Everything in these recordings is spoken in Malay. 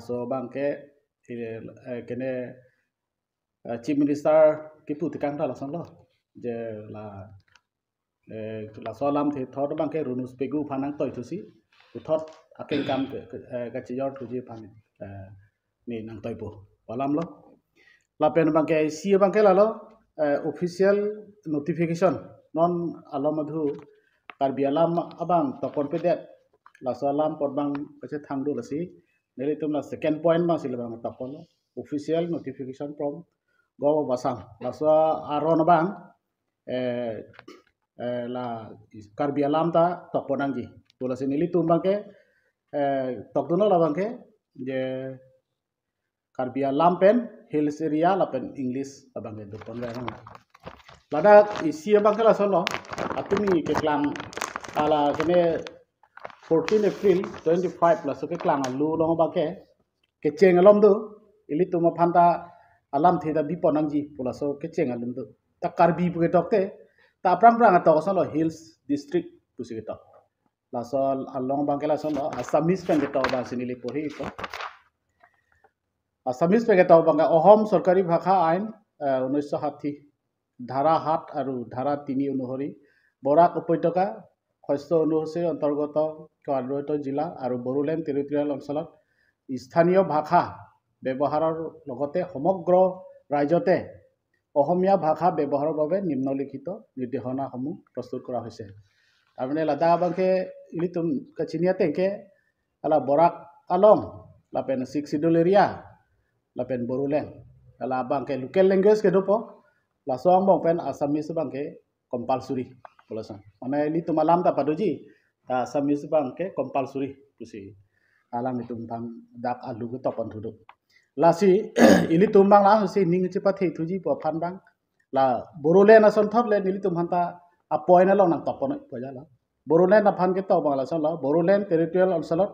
So bangke kene chief minister ki pu tikang ta lasan lo je la so lam the thot bangke runus pegu phanang toy thusi thot akel kam ka chijor thuji phan ni nang toy po palam lo la pen bangke si bangke la lo official notification non alamadhu karbi alam abang tokon pedet la so alam podbang kache thangdu lasi neli tumla second point bang silabang tokon official notification from go basang la so aron bang la karbi alam ta tokonang ji bola sinili tumbang ke tokduno la bangke je karbi alam pen hills area la pen english abang ke dokon rang lada isi abang ke la solo atumi ke klang ala kene 14 April 25 plus ke klang lu long bangke ke cheng alom do ili tuma phanta alam theda biponang ji bola so ke cheng alom do ta karbi bu ke dokte ta prang prang ta solo hills district pusi ke tok la so along bangke la solo asamis pen ke tok ba sinili pori ko Assamese পেকেটাও বাংলা অহম সরকারি ভাষা আইন 1960 ধারা 7 আৰু ধারা 3 অনুসৰি বৰাক উপত্যকা শস্য অনুসূচীৰ অন্তৰ্গত কাৰ্যত জিলা আৰু বড়োলেণ্ড টেৰিটৰিয়েল অঞ্চলত স্থানীয় ভাষা ব্যৱহাৰৰ লগতে সমগ্ৰ ৰাজ্যতে অসমীয়া ভাষা ব্যৱহাৰৰ বাবে নিম্নলিখিত নিৰ্দেশনাসমূহ প্ৰস্তুত কৰা হৈছে তাৰমানে লাদা বাংকে ইলিতুম কাচিনিয়া টেংকে আলা বৰাক আলম লাপেন 6 schedule area lapen borulen la bangke local language ke dopo la soang bang pen assamese bangke compulsory bolasan mane li tumalam ta padoji ta assamese bangke compulsory pusi alam itu bang dak alu ke topon thudu la si ili tumbang la si ning chipa thei thuji po phan bang la borulen ason thop le ili tum hanta apoin la nang topon poja la borulen na phan ke to bang la son la borulen territorial অঞ্চলত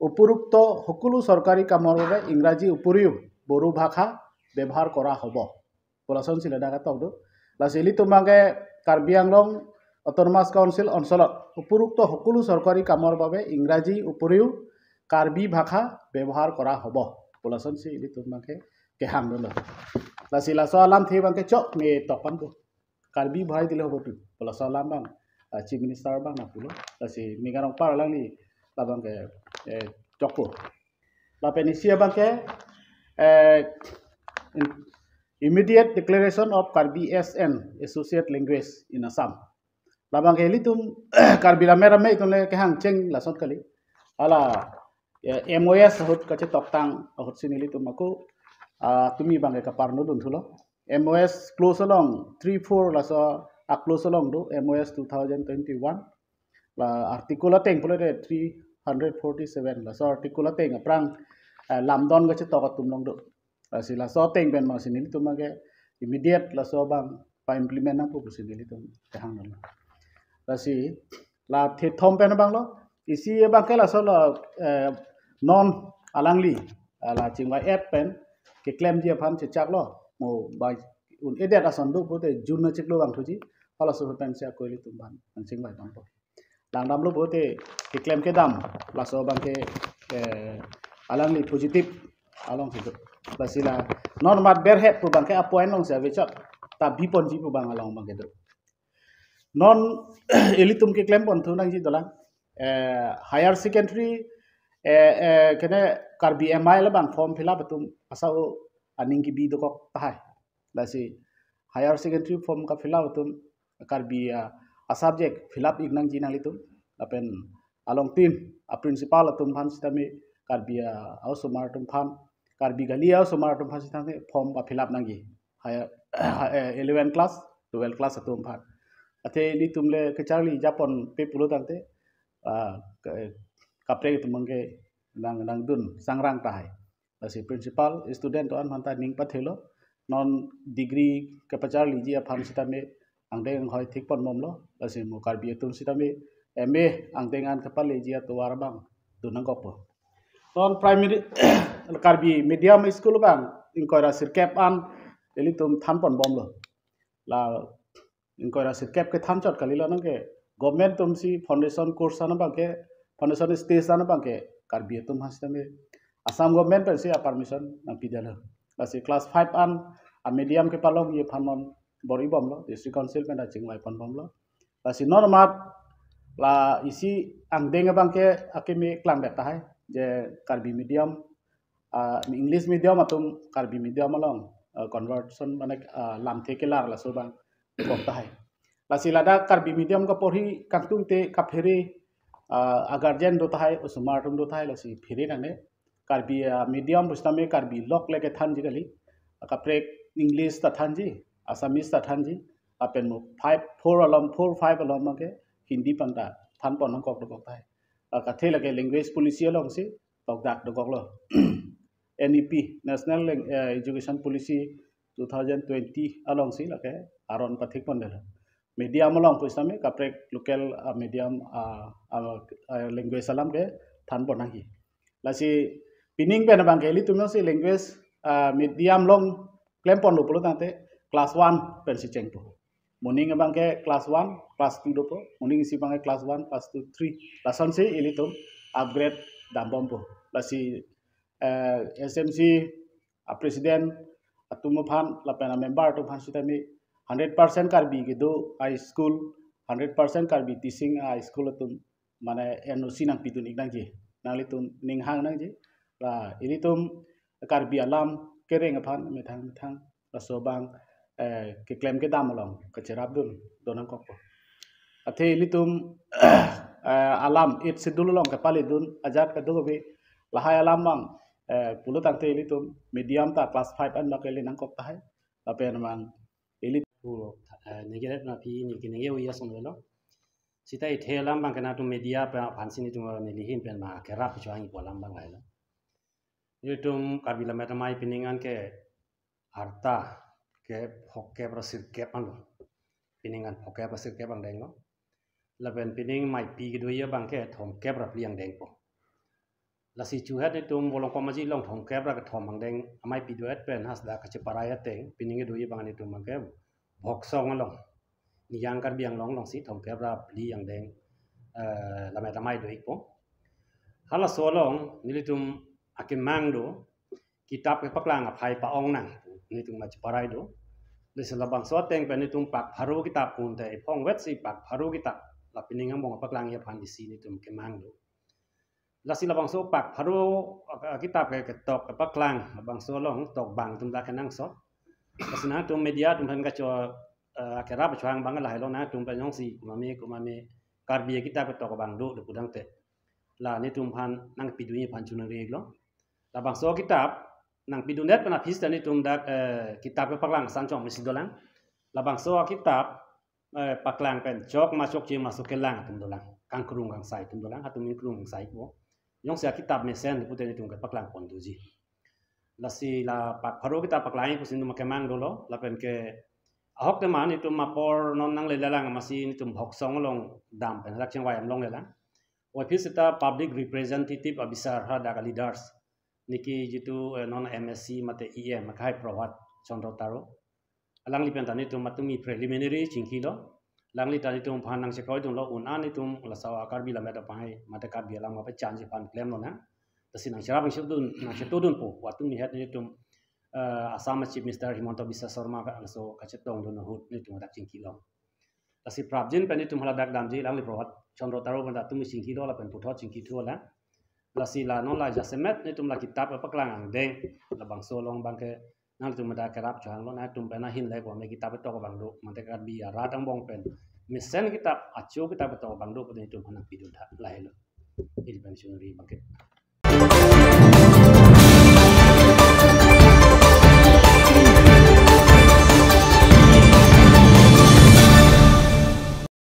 উপরুক্ত সকলো সরকারি কামৰ বাবে ইংৰাজী উপৰিও বড়ো ভাষা ব্যৱহাৰ কৰা হ'ব বলাচন ছিল দাগা তকদো লাসিলি তোমাকে কাৰ্বি আংলং অটোনমাস কাউন্সিল অঞ্চলত উপরুক্ত সকলো সরকারি কামৰ বাবে ইংৰাজী উপৰিও কাৰ্বি ভাষা ব্যৱহাৰ কৰা হ'ব বলাচন সিলি তোমাকে কেহাং দল লাসিলা সো আলাম থে বাংকে চক মে তপন কো কাৰ্বি ভাই দিলে হ'ব তু বলাচন আলাম বাং চিফ মিনিষ্টাৰ বাং নাপুলো লাসি মিগাৰং পাৰলাংলি labangke Joko la penisia bangke immediate declaration of Karbi SN associate language in Assam labangke litum Karbi la mera me itole ke hang cheng la sot kali ala MOS hot kache toktang hot sinili tumaku tumi bangke ka parno dun thulo MOS close along 34 la so close along do MOS 2021 la artikel teng pula de 347 la so artikel teng aprang lamdon ga che to tum long do si la so teng ben ma sinili tumage immediate la so bang pa implement na pu sinili tum hang na la si la the thom pen bang lo isi bang ke la so la non alangli la chingwa app pen ke claim dia phan che chak lo mo bai un edet asan do pu te jun na chik lo bang thuji hala so pen se koili tum ban ching bai bang lang dam lo bote ke claim ke dam la so bang ke alang li positif along situ la sila normal berhet pu bang ke appoint long se vechak ta bi pon ji pu bang along bang ke do non elitum ke claim pon thu nang ji dolang higher secondary kene karbi mi la bang form fill up tum asau aning ki bi do ko tai la si higher secondary form ka fill up tum karbi a subject fill up ignang jinang litum apen along team a principal atum phan sitami karbia au somar tum phan karbi galia somar tum phan sitami form ba fill up nangi 11 class 12 class atum phan ate li tumle kecharli japon pe pulo tante kapre tumangke nang dun sangrang tai asi principal student to an manta ning pathelo non degree kapacharli ji phan sitami angdeng hoi thik pon momlo asi mo karbi tum sitami MA angdengan kapali ji to warbang dunang kopo non primary karbi medium school bang inkoira sirkep an elitum than pon bomlo la inkoira sirkep ke than chot kalila nangke government tum si foundation course ana bangke foundation stage ana bangke karbi tum hasitame Assam government pen si permission nang pidana lasi class 5 an a medium ke palong ye phanon bori bom lo district council pen da chingwai pon bom lo lasi normat la isi ang deng bang ke akimi klang da tai je karbi medium English medium atum karbi medium along conversion মানে lam থেকে lar la so bang kok tai lasi lada karbi medium ka porhi kantung te kaphere agar jen do tai usmar tum do tai lasi phiri na ne karbi medium bustame karbi lok leke than ji gali kaprek English ta than ji Assamese ta than ji apen mo 5 4 alom 4 5 alom ke Hindi panda than pon kok do kok tai ka the lake language policy along si tok dak do kok lo NEP National Education Policy 2020 along si lake aron pathik pon dela medium along bustame kaprek local medium language alam ke than pon nagi lasi pining pen bang keli tumyo si language medium long claim pon lo polo tante class 1 pen si chengpo morning bang ke class 1 class 2 do po morning si bang ke class 1 class 2 3 lason si ili tum upgrade dambom po lasi SMC president atumo phan la pena member to phan sitami 100% karbi gido high school 100% karbi teaching high school tum mane NOC nang pidun ikdang ji nali tum ninghang nang ji la ini tum karbi alam kereng aphan methang la sobang ke claim ke dam long ke cerap dun donang kok athe ini tum alam it sidul long ke pali dun ajat ke do be la hai alam bang pulo tante ini tum medium ta class 5 an makele nang kok tai la pen mang ini puro negeret na pi ni kine ye ya son lo sita i thelam bang kana tu media pa phansini tu ne lihin pen ma kerap chwangi polam bang lai lo youtube kabila metamai piningan ke harta ke hokke prasir ke pan lo piningan hokke prasir ke bang deng lo laben pining mai pi gi do ye bang ke thom ke pra pliang deng po la si chu het tum bolong komaji long thom ke pra ka thom bang deng amai pi do et pen has da ka che paraya teng pining gi do ye bang ni tum bang ke bok song long ni yang kar biang long long si thom ke pra pli yang deng la metamai do ik po hala so long ni tum akin mang do kitab ke paklang apai pa ong nang ni tum ma parai do le se labang so teng pe ni tum pak pharu kitab pun te phong wet si pak pharu kitab la pining ang bong paklang ya phan isi ni tum ke mang do la si labang so pak pharu kitab ke tok ke paklang labang so long tok bang tum da kanang so asna tum media tum han ka cho ke rap chwang bang la lo na tum pe nyong si kuma me karbi kitab ke tok bang do de pudang te la ni tum han nang pidu ni phan chunang reg lo la bang so kitab nang pidu net pana phis tani tum dak kitab ke paklang san chong misi dolang la bang so kitab paklang pen chok ma chok chi ma so kelang tum dolang kang krung kang sai tum dolang hatum min krung sai po yong sia kitab me sen pu tani tum ke paklang pon du ji la si la pak pharo kitab paklang pu sin tum ke mang do lo la pen ke ahok te man ni tum ma por non nang le lang ma si ni tum hok song long dam pen lak chang wai am long le lang Officer public representative officer hada leaders niki jitu non MSc mate EM makai prawat chondro taro alang lipen tani tum matumi preliminary chingkilo langli tani tum phanang se koi tum lo un ani tum la sawa karbi la meta pai mate karbi lang ma pa chanji pan claim no na tasinang sharab shudun na shetudun po watum ni het ni tum Assam Chief Minister Himanta Biswa Sarma ka so kachetong don hut ni tum dak chingkilo tasi prabjin pani tum hala dak damji langli prawat chondro taro banda tum chingkilo la pen puthot chingki thu la la si la non la jasemet ni tum la kitab pa paklang ang deng la bang so long bang ke nang tum da kerap chang lo na tum pena hin le ko me kitab to bang do man te kar bi ya ra tang bong pen misen kitab acho kitab to bang do ko ni tum hanang pidun tha la helo il pensionary bang ke